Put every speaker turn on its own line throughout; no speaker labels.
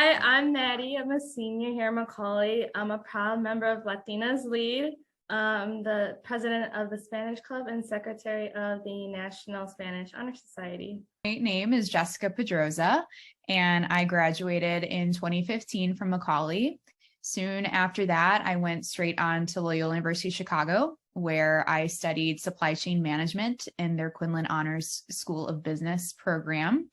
Hi, I'm Maddie. I'm a senior here at Macaulay. I'm a proud member of Latinas Lead, the president of the Spanish Club and secretary of the National Spanish Honor Society.
My name is Jessica Pedroza, and I graduated in 2015 from Macaulay. Soon after that, I went straight on to Loyola University Chicago, where I studied supply chain management in their Quinlan Honors School of Business program.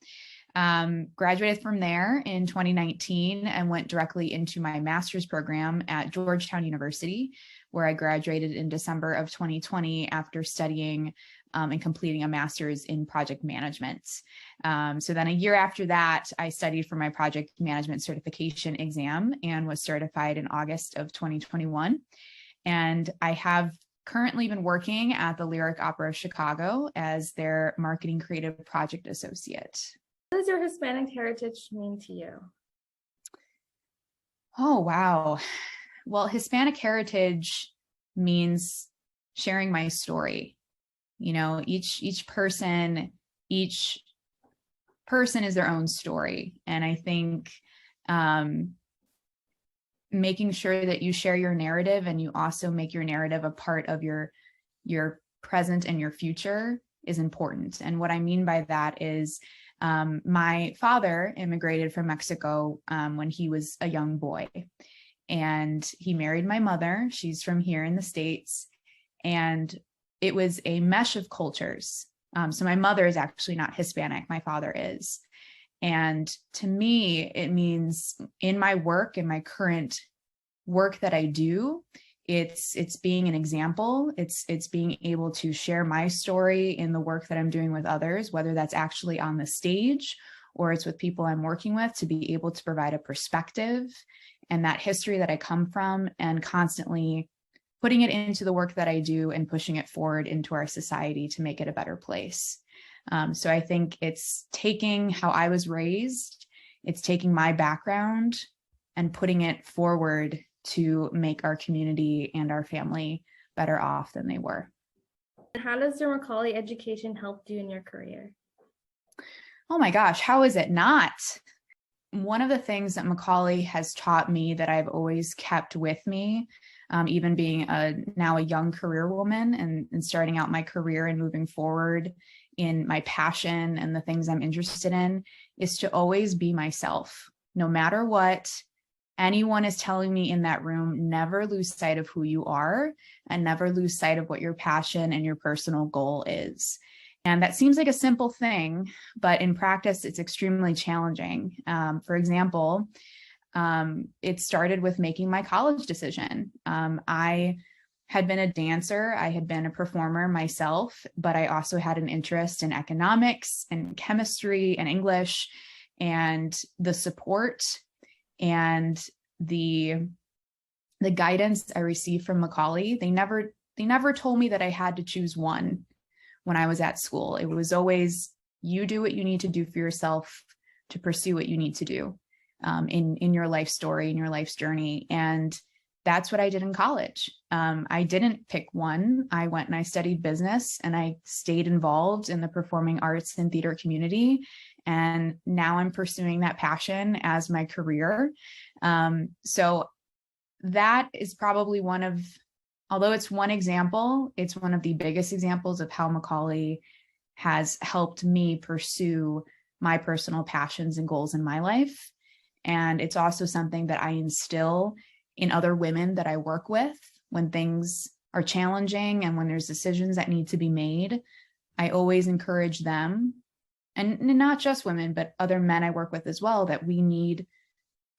Graduated from there in 2019 and went directly into my master's program at Georgetown University, where I graduated in December of 2020 after studying and completing a master's in project management. So then a year after that, I studied for my project management certification exam and was certified in August of 2021. And I have currently been working at the Lyric Opera of Chicago as their marketing creative project associate.
What does your Hispanic heritage mean to you?
Oh, wow. Well, Hispanic heritage means sharing my story. You know, each person is their own story. And I think making sure that you share your narrative and you also make your narrative a part of your present and your future is important. And what I mean by that is my father immigrated from Mexico when he was a young boy, and he married my mother. She's from here in the States, and it was a mesh of cultures. So my mother is actually not Hispanic, my father is. And to me, it means in my work, in my current work that I do, it's being an example. It's being able to share my story in the work that I'm doing with others, whether that's actually on the stage or it's with people I'm working with, to be able to provide a perspective and that history that I come from, and constantly putting it into the work that I do and pushing it forward into our society to make it a better place. So I think it's taking how I was raised, it's taking my background and putting it forward to make our community and our family better off than they were.
How does your Macaulay education help you in your career?
Oh my gosh, how is it not? One of the things that Macaulay has taught me that I've always kept with me, even being now a young career woman and starting out my career and moving forward in my passion and the things I'm interested in, is to always be myself. No matter what anyone is telling me in that room, never lose sight of who you are and never lose sight of what your passion and your personal goal is. And that seems like a simple thing, but in practice, it's extremely challenging. For example, it started with making my college decision. I had been a dancer, I had been a performer myself, but I also had an interest in economics and chemistry and English, and the support and the guidance I received from Macaulay. They never told me that I had to choose one when I was at school. It was always, you do what you need to do for yourself to pursue what you need to do in your life story, in your life's journey. And that's what I did in college. I didn't pick one. I went and I studied business, and I stayed involved in the performing arts and theater community. And now I'm pursuing that passion as my career. So that is probably although it's one example, it's one of the biggest examples of how Macaulay has helped me pursue my personal passions and goals in my life. And it's also something that I instill in other women that I work with when things are challenging and when there's decisions that need to be made. I always encourage them, and not just women, but other men I work with as well, that we need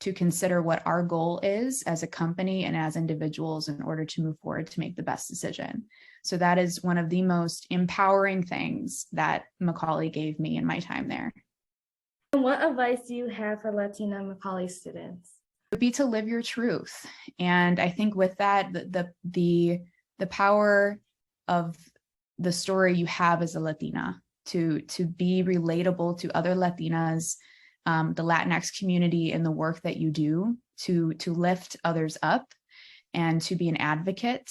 to consider what our goal is as a company and as individuals in order to move forward to make the best decision. So that is one of the most empowering things that Macaulay gave me in my time there.
What advice do you have for Latina Macaulay students?
It would be to live your truth. And I think with that, the power of the story you have as a Latina to be relatable to other Latinas, the Latinx community, and the work that you do to lift others up and to be an advocate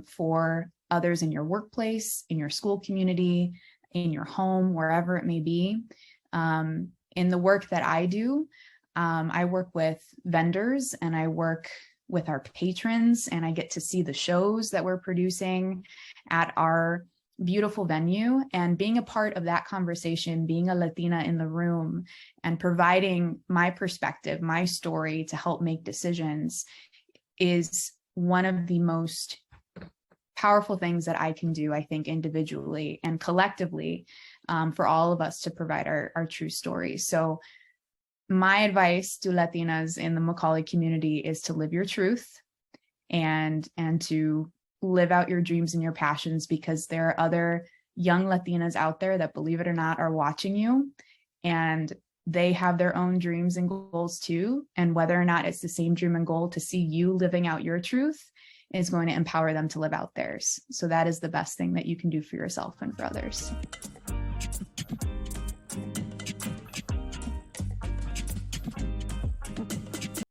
for others in your workplace, in your school community, in your home, wherever it may be. In the work that I do, I work with vendors and I work with our patrons, and I get to see the shows that we're producing at our beautiful venue. And being a part of that conversation, being a Latina in the room and providing my perspective, my story to help make decisions is one of the most powerful things that I can do, I think, individually and collectively, for all of us to provide our true stories. So my advice to Latinas in the Macaulay community is to live your truth and to live out your dreams and your passions, because there are other young Latinas out there that, believe it or not, are watching you, and they have their own dreams and goals too. And whether or not it's the same dream and goal to see you living out your truth is going to empower them to live out theirs. So that is the best thing that you can do for yourself and for others.